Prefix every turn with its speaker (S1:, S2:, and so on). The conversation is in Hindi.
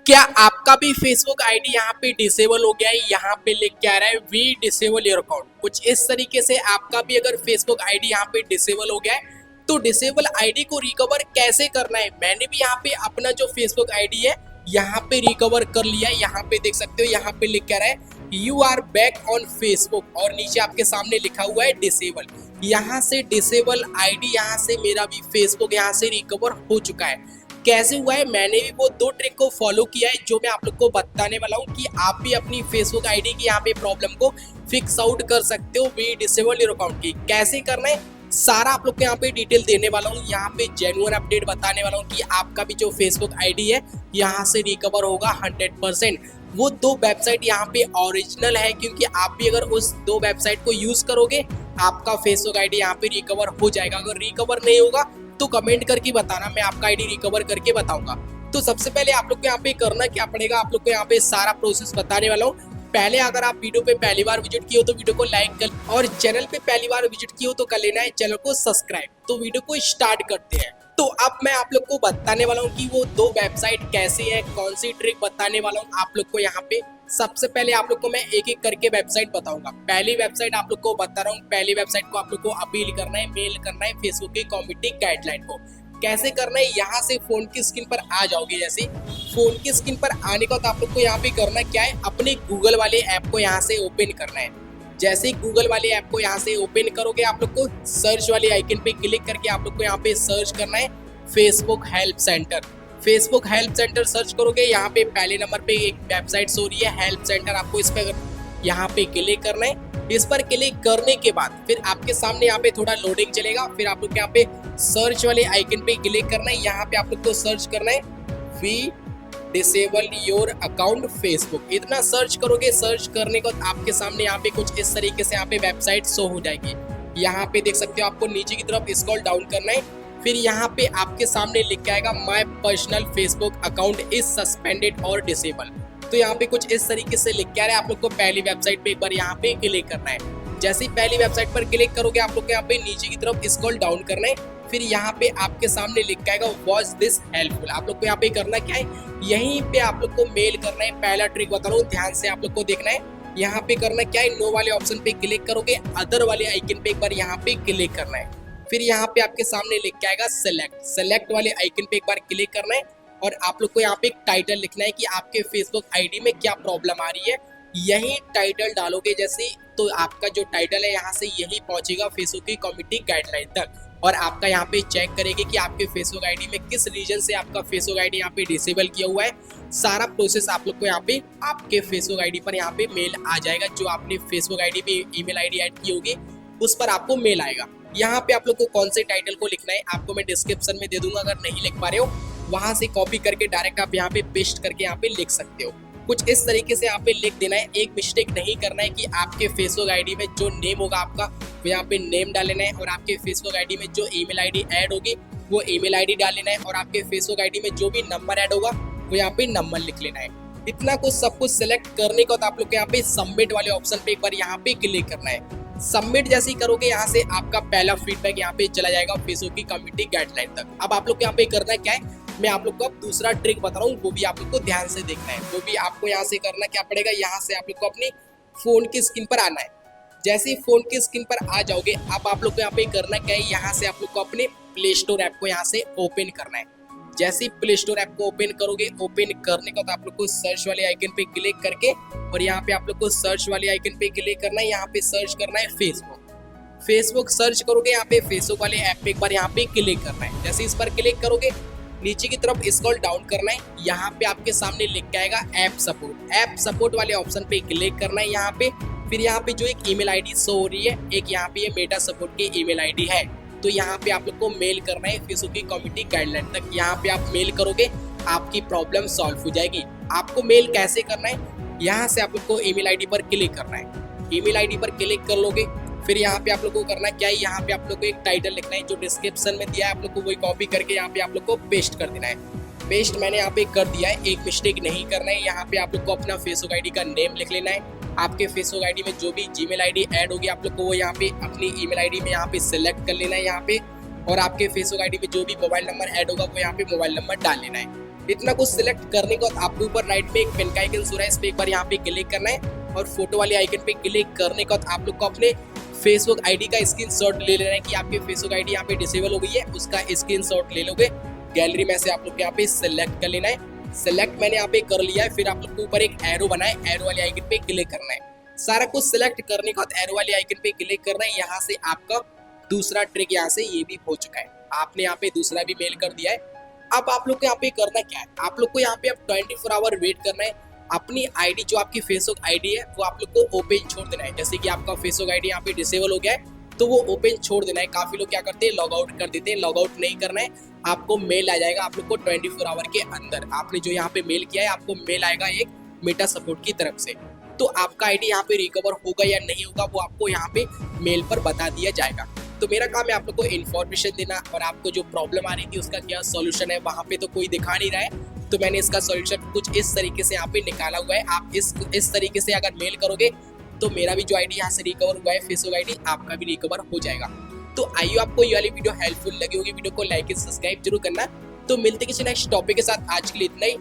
S1: क्या आपका भी फेसबुक आईडी यहाँ पे डिसेबल हो गया है? यहाँ पे लिख के आ रहा है वी डिसेबल योर अकाउंट। कुछ इस तरीके से आपका भी अगर फेसबुक आईडी यहाँ पे डिसेबल हो गया है तो डिसेबल आईडी को रिकवर कैसे करना है। मैंने भी यहाँ पे अपना जो फेसबुक आईडी है यहाँ पे रिकवर कर लिया है। यहाँ पे देख सकते हो, यहाँ पे लिख के आ रहा है you are back on Facebook और नीचे आपके सामने लिखा हुआ है डिसेबल। यहाँ से डिसेबल आईडी यहाँ से मेरा भी फेसबुक यहाँ से रिकवर हो चुका है। कैसे हुआ है, मैंने भी वो दो ट्रिक को फॉलो किया है जो मैं आप लोग को बताने वाला हूँ कि आप भी अपनी फेसबुक आईडी की यहाँ पे प्रॉब्लम को फिक्स आउट कर सकते हो वी डिसेबल योर अकाउंट की। कैसे करना है सारा आप लोग को यहाँ पे डिटेल देने वाला हूँ। यहाँ पे जेन्युइन अपडेट बताने वाला हूँ कि आपका भी जो फेसबुक आईडी है यहाँ से रिकवर होगा 100%। वो दो वेबसाइट यहाँ पे ओरिजिनल है, क्योंकि आप भी अगर उस दो वेबसाइट को यूज करोगे आपका फेसबुक आईडी यहाँ पे रिकवर हो जाएगा। अगर रिकवर नहीं होगा तो कमेंट करके बताना, मैं आपका आईडी रिकवर करके बताऊंगा। तो सबसे पहले आप लोग को यहाँ पे करना क्या पड़ेगा, आप लोग को यहाँ पे सारा प्रोसेस बताने वाला हूँ। पहले अगर आप वीडियो पे पहली बार विजिट किए हो तो वीडियो को लाइक कर, और चैनल पे पहली बार विजिट किए हो तो कर लेना है चैनल को सब्सक्राइब। तो वीडियो को स्टार्ट करते हैं। तो अब मैं आप लोग को बताने वाला हूँ कि वो दो वेबसाइट कैसे है, कौन सी ट्रिक बताने वाला हूँ आप लोग को यहाँ पे। सबसे पहले आप लोग को मैं एक एक करके वेबसाइट बताऊंगा। पहली वेबसाइट आप लोग को बता रहा हूँ। पहली वेबसाइट को आप लोग को अपील करना है, मेल करना है फेसबुक की कम्युनिटी गाइडलाइन को। कैसे करना है, यहाँ से फोन की स्क्रीन पर आ जाओगे। जैसे फोन की स्क्रीन पर आने का तो आप लोग को यहाँ पे करना क्या है, अपने गूगल वाले ऐप को यहाँ से ओपन करना है। जैसे ही गूगल वाले ऐप को यहाँ से ओपन करोगे आप लोग को सर्च वाले आइकन पे क्लिक करके आप लोग को यहाँ पे सर्च करना है Facebook help centre. Facebook help centre search करोगे, यहाँ पे पहले नंबर पे एक वेबसाइट हो रही है हेल्प सेंटर, आपको इस पर यहाँ पे क्लिक करना है। इस पर क्लिक करने के बाद फिर आपके सामने यहाँ पे थोड़ा लोडिंग चलेगा, फिर आप लोग यहाँ पे सर्च वाले आइकन पे क्लिक करना है। यहाँ पे आप लोग को सर्च करना है we disable your account Facebook. इतना सर्च करोगे, सर्च करने को आपके सामने यहाँ पे कुछ इस तरीके से यहाँ पे वेबसाइट शो हो जाएगी। यहाँ पे देख सकते हो, आपको नीचे की तरफ स्क्रॉल डाउन करना है। फिर यहाँ पे आपके सामने लिख के आएगा my personal Facebook account is suspended और डिसेबल। तो यहाँ पे कुछ इस तरीके से लिख के आ रहा है। आप लोग को पहली वेबसाइट पे एक बार यहाँ पे क्लिक करना है। जैसे ही पहली वेबसाइट पर क्लिक करोगे आप लोग को यहाँ पे नीचे की तरफ स्क्रॉल डाउन करना है। फिर यहाँ पे आपके सामने लिख के आएगा वॉज दिस हेल्पफुल। आप लोग को यहाँ पे करना क्या है, यहीं पे आप लोग को मेल करना है। पहला ट्रिक बता रहा हूँ, ध्यान से आप लोग को देखना है। यहाँ पे करना क्या है, नो वाले ऑप्शन पे क्लिक करोगे, अदर वाले आइकन पे एक बार यहाँ पे क्लिक करना है। फिर यहाँ पे आपके सामने लिख के आएगा सेलेक्ट वाले आइकन पे एक बार क्लिक करना है। और आप लोग को यहाँ पे एक टाइटल लिखना है कि आपके फेसबुक आईडी में क्या प्रॉब्लम आ रही है। यही टाइटल डालोगे जैसे, तो आपका जो टाइटल है यहाँ से यही पहुंचेगा फेसबुक की कम्युनिटी गाइडलाइन तक, और आपका यहाँ पे चेक करेगी कि आपके फेसबुक आईडी में किस रीजन से आपका फेसबुक आईडी यहाँ पे डिसेबल किया हुआ है। सारा प्रोसेस आप लोग को यहाँ पे आपके फेसबुक आईडी पर यहाँ पे मेल आ जाएगा। जो आपने फेसबुक आईडी पे ईमेल आईडी ऐड की होगी उस पर आपको मेल आएगा। यहाँ पे आप लोग को कौन से टाइटल को लिखना है आपको मैं डिस्क्रिप्शन में दे दूंगा, अगर नहीं लिख पा रहे हो वहां से कॉपी करके डायरेक्ट आप यहाँ पे पेस्ट करके यहाँ पे लिख सकते हो। कुछ इस तरीके से यहाँ पे लिख देना है। एक मिस्टेक नहीं करना है कि आपके फेसबुक आईडी में जो नेम होगा आपका वो यहाँ पे नेम डाल लेना है, और आपके फेसबुक आईडी में जो ईमेल आईडी ऐड होगी वो ईमेल आईडी डाल लेना है, और आपके फेसबुक आईडी में जो भी नंबर ऐड होगा वो यहाँ पे नंबर लिख लेना है। इतना कुछ सब कुछ सिलेक्ट करने के बाद आप लोग को यहाँ पे सबमिट वाले ऑप्शन पे एक बार यहाँ पे क्लिक करना है। सबमिट जैसे ही करोगे यहाँ से आपका पहला फीडबैक यहाँ पे चला जाएगा फेसबुक की कम्युनिटी गाइडलाइन तक। अब आप लोग को यहाँ पे करना क्या है, मैं आप लोग को अब दूसरा ट्रिक बता रहा हूँ, वो भी आप लोग को ध्यान से देखना है। वो भी आपको यहाँ से करना क्या पड़ेगा, यहाँ से आप लोग को अपनी फोन की स्क्रीन पर आना है। जैसे ही फोन की स्क्रीन पर आ जाओगे अब आप लोग को यहाँ पे करना क्या है, यहाँ से आप लोग को अपने प्ले स्टोर ऐप को यहाँ से ओपन करना है। जैसे ही प्ले स्टोर ऐप को ओपन करोगे, ओपन करने का तो आप लोग को सर्च वाले आइकन पे क्लिक करके, और यहाँ पे आप लोग को सर्च वाले आइकन पे क्लिक करना है। यहाँ पे सर्च करना है फेसबुक सर्च करोगे, यहाँ पे फेसबुक वाले ऐप पे एक बार यहाँ पे क्लिक करना है। जैसे इस पर क्लिक करोगे नीचे की तरफ स्क्रॉल डाउन करना है। यहाँ पे आपके सामने लिख के आएगा ऐप सपोर्ट वाले ऑप्शन पे क्लिक करना है। यहाँ पे फिर यहाँ पे जो एक ईमेल आईडी शो हो रही है, एक यहाँ पे ये मेटा सपोर्ट की ईमेल आईडी है, तो यहाँ पे आप लोग को मेल करना है फेसबुक की कम्युनिटी गाइडलाइन तक। यहाँ पे आप मेल करोगे आपकी प्रॉब्लम सॉल्व हो जाएगी। आपको मेल कैसे करना है, यहाँ से आप लोग को ईमेल आईडी पर क्लिक करना है। ईमेल आईडी पर क्लिक कर लोगे, फिर यहाँ पे आप लोग को करना क्या है, यहाँ पे आप लोग को एक टाइटल लिखना है जो डिस्क्रिप्शन में दिया है, आप लोग को वही कॉपी करके यहाँ पे आप लोग को पेस्ट कर देना है। पेस्ट मैंने यहाँ पे कर दिया है, एक मिस्टेक नहीं करना है। यहाँ पे आप लोग को अपना फेसबुक आईडी का नेम लिख लेना है। आपके फेसबुक आईडी में जो भी जीमेल आईडी ऐड होगी आप लोग को वो यहाँ पे अपनी ईमेल आईडी में यहाँ पे सिलेक्ट कर लेना है यहाँ पे, और आपके फेसबुक आईडी में जो भी मोबाइल नंबर ऐड होगा वो यहाँ पे मोबाइल नंबर डाल लेना है। इतना कुछ सिलेक्ट करने के बाद आपके ऊपर राइट में एक पेन का आइकन हो रहा है, इस पे एक बार यहाँ पे क्लिक करना है और फोटो वाले आइकन पे क्लिक करने के बाद आप लोग को अपने फेसबुक आईडी का स्क्रीनशॉट ले लेना है कि आपकी फेसबुक आईडी यहाँ पे डिसेबल हो गई है, उसका स्क्रीनशॉट ले लोगे। गैलरी में से आप लोग यहाँ पे सिलेक्ट कर लेना है। सिलेक्ट मैंने यहाँ पे कर लिया है। फिर आप लोग को ऊपर एक एरो बना है, एरो वाले आइकन पे क्लिक करना है। सारा कुछ सिलेक्ट करने के बाद एरो वाले आइकन पे क्लिक करना है। यहाँ से आपका दूसरा ट्रिक यहाँ से ये भी हो चुका है, आपने यहाँ पे दूसरा भी मेल कर दिया है। अब आप लोग को यहाँ पे करना क्या है, आप लोग को यहाँ पे अब 24 आवर वेट करना है। अपनी आईडी जो आपकी फेसबुक आईडी है वो आप लोग को ओपन छोड़ देना है। जैसे कि आपका फेसबुक आईडी यहाँ पे डिसेबल हो गया है तो वो ओपन छोड़ देना है। काफी लोग क्या करते हैं, लॉग आउट कर देते हैं। लॉग आउट नहीं करना है, आपको मेल आ जाएगा आप लोग को 24 आवर के अंदर। आपने जो यहाँ पे मेल किया है आपको मेल आएगा एक मेटा सपोर्ट की तरफ से। तो आपका आईडी यहाँ पे रिकवर होगा या नहीं होगा वो आपको यहाँ पे मेल पर बता दिया जाएगा। तो मेरा काम है आप लोग को इन्फॉर्मेशन देना और आपको जो प्रॉब्लम आ रही थी उसका क्या सोल्यूशन है वहाँ पे तो कोई दिखा नहीं रहा है, तो मैंने इसका सोल्यूशन कुछ इस तरीके से यहाँ पे निकाला हुआ है। आप इस तरीके से अगर मेल करोगे तो मेरा भी जो आईडी यहाँ से रिकवर हुआ है फेसबुक आईडी, आपका भी रिकवर हो जाएगा। तो आइए आपको ये वाली वीडियो हेल्पफुल लगी होगी, वीडियो को लाइक एंड सब्सक्राइब जरूर करना। तो मिलते किसी नेक्स्ट टॉपिक के साथ, आज के लिए इतना ही।